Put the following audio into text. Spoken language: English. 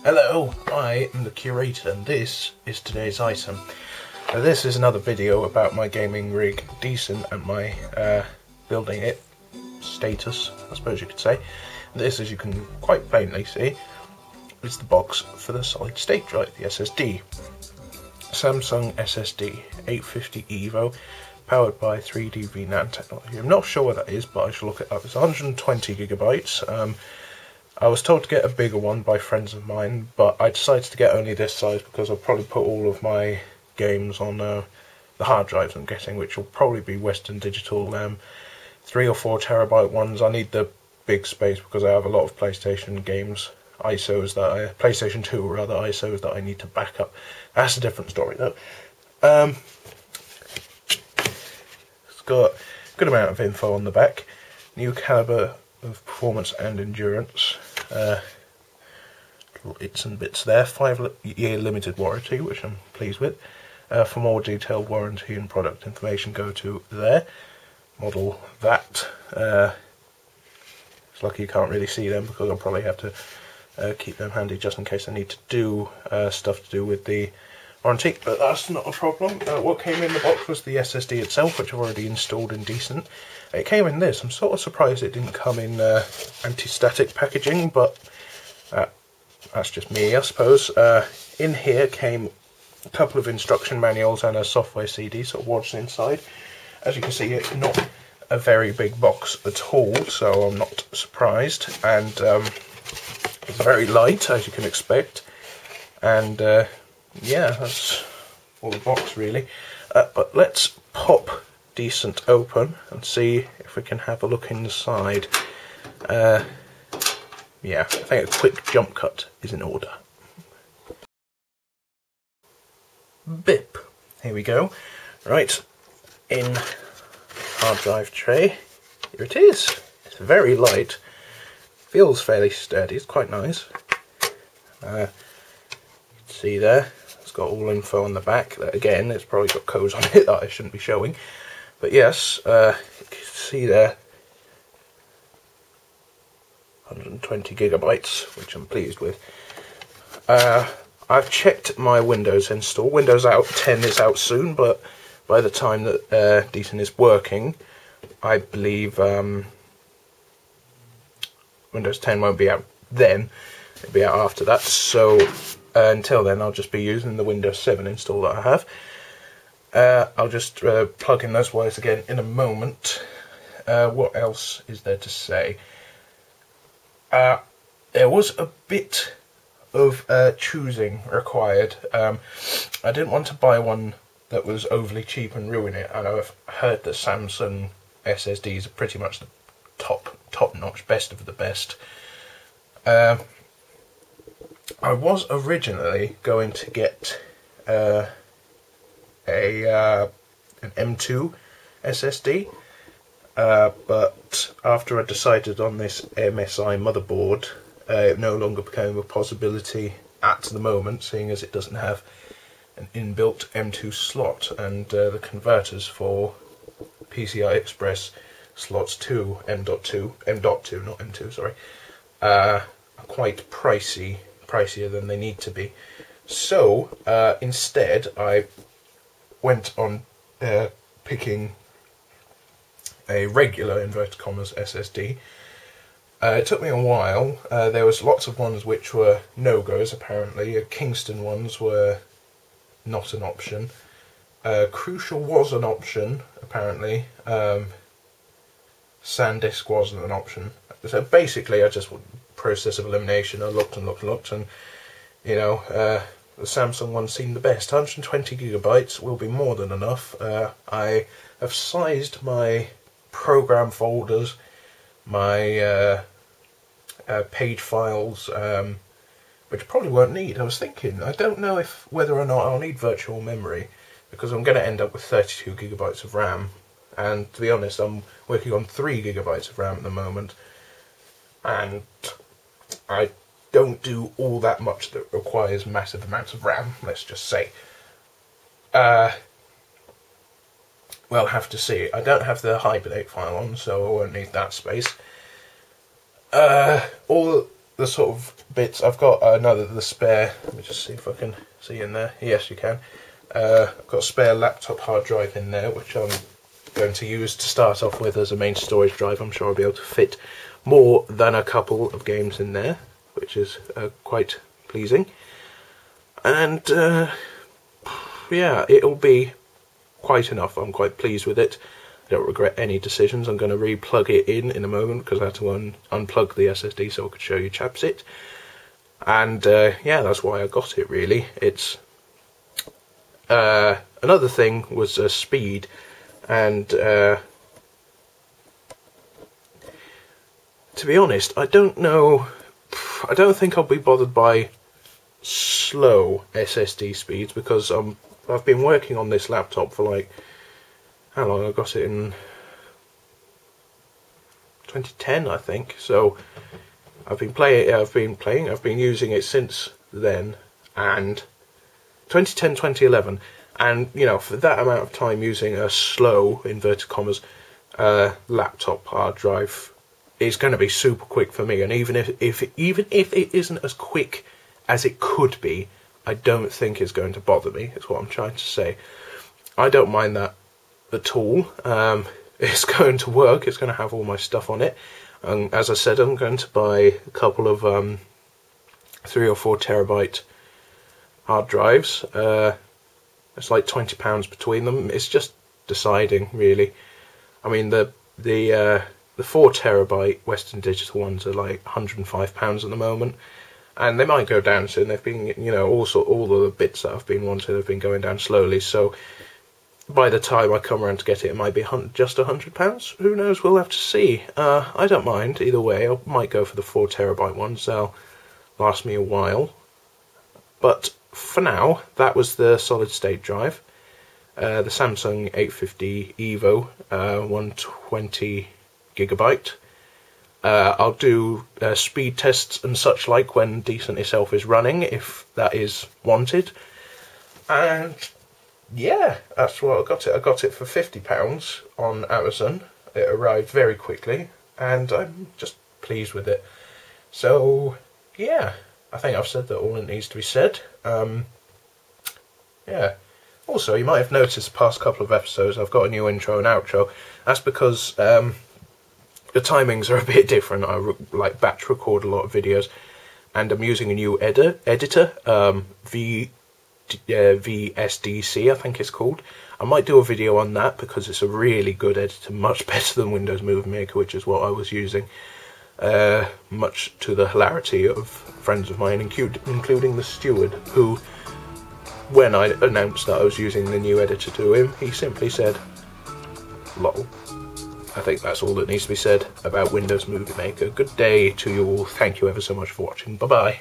Hello, I am the curator and this is today's item. This is another video about my gaming rig Decent and my building it status, I suppose you could say. This, as you can quite plainly see, is the box for the solid state drive, the SSD. Samsung SSD 850 EVO, powered by 3D VNAND technology. I'm not sure what that is, but I shall look it up. It's 120 gigabytes. I was told to get a bigger one by friends of mine, but I decided to get only this size because I'll probably put all of my games on the hard drives I'm getting, which will probably be Western Digital 3 or 4 terabyte ones. I need the big space because I have a lot of PlayStation games, PlayStation 2 rather, ISOs that I need to back up. That's a different story though. It's got a good amount of info on the back. New caliber of performance and endurance. Little bits and bits there. 5-year limited warranty, which I'm pleased with. For more detailed warranty and product information, go to there. Model that. It's lucky you can't really see them because I'll probably have to keep them handy just in case I need to do stuff to do with the warranty, but that's not a problem. What came in the box was the SSD itself, which I've already installed in Decent. It came in this. I'm sort of surprised it didn't come in anti-static packaging, but that's just me, I suppose. In here came a couple of instruction manuals and a software CD, sort of what's inside. As you can see, it's not a very big box at all, so I'm not surprised. And it's very light, as you can expect. And yeah, that's all the box really. But let's pop Decent open and see if we can have a look inside. Yeah, I think a quick jump cut is in order. Bip. Here we go. Right, in hard drive tray. Here it is. It's very light. Feels fairly sturdy. It's quite nice. You can see there. It's got all info on the back. Again, it's probably got codes on it that I shouldn't be showing. But yes, you can see there, 120 gigabytes, which I'm pleased with. I've checked my Windows install. Windows 10 is out soon, but by the time that Decent is working, I believe Windows 10 won't be out then. It'll be out after that. So until then, I'll just be using the Windows 7 install that I have. I'll just plug in those wires again in a moment. What else is there to say? There was a bit of choosing required. I didn't want to buy one that was overly cheap and ruin it. And I've heard that Samsung SSDs are pretty much the top-notch, best of the best. I was originally going to get an M2 SSD, but after I decided on this MSI motherboard, it no longer became a possibility at the moment, seeing as it doesn't have an inbuilt M2 slot, and the converters for PCI Express slots 2, M.2, not M2, sorry, are quite pricier than they need to be. So instead I went on picking a regular, inverted commas, SSD. It took me a while. There was lots of ones which were no-goes apparently. Kingston ones were not an option. Crucial was an option apparently. SanDisk wasn't an option. So basically I just process of elimination. I looked and you know, the Samsung one seemed the best. 120 gigabytes will be more than enough. I have sized my program folders, my page files, which probably won't need. I was thinking, I don't know whether or not I'll need virtual memory, because I'm going to end up with 32 gigabytes of RAM. And to be honest, I'm working on 3 gigabytes of RAM at the moment, and I don't do all that much that requires massive amounts of RAM, let's just say. We'll have to see. I don't have the Hibernate file on, so I won't need that space. All the sort of bits. I've got the spare. Let me just see if I can see in there. Yes, you can. I've got a spare laptop hard drive in there, which I'm going to use to start off with as a main storage drive. I'm sure I'll be able to fit more than a couple of games in there, which is quite pleasing. And yeah, it'll be quite enough. I'm quite pleased with it. I don't regret any decisions. I'm going to re-plug it in a moment because I had to unplug the SSD so I could show you chaps it. And yeah, that's why I got it really. It's another thing was speed, and to be honest, I don't think I'll be bothered by slow SSD speeds because I've been working on this laptop for like, how long? I got it in 2010, I think. So I've been using it since then, and 2010, 2011, and you know, for that amount of time using a slow, inverted commas, laptop hard drive is going to be super quick for me. And even if it isn't as quick as it could be, I don't think it's going to bother me. That's what I'm trying to say. I don't mind that at all. It's going to work. It's going to have all my stuff on it. And as I said, I'm going to buy a couple of 3 or 4 terabyte hard drives. It's like £20 between them. It's just deciding, really. I mean, the 4 terabyte Western Digital ones are like £105 at the moment, and they might go down soon. They've been, you know, all of the bits that I've been wanting have been going down slowly. So by the time I come around to get it, it might be just £100. Who knows? We'll have to see. I don't mind either way. I might go for the 4 terabyte ones. They'll last me a while. But for now, that was the solid state drive. The Samsung 850 Evo 120 gigabyte. I'll do speed tests and such like when Decent itself is running, if that is wanted. And yeah, that's what I got it. I got it for £50 on Amazon. It arrived very quickly, and I'm just pleased with it. So yeah, I think I've said that all that needs to be said. Yeah. Also, you might have noticed the past couple of episodes I've got a new intro and outro. That's because the timings are a bit different. I like batch record a lot of videos, and I'm using a new editor, VSDC, I think it's called. I might do a video on that because it's a really good editor, much better than Windows Movie Maker, which is what I was using. Much to the hilarity of friends of mine, including the steward, who, when I announced that I was using the new editor to him, he simply said, "Lol." I think that's all that needs to be said about Windows Movie Maker. Good day to you all. Thank you ever so much for watching. Bye-bye.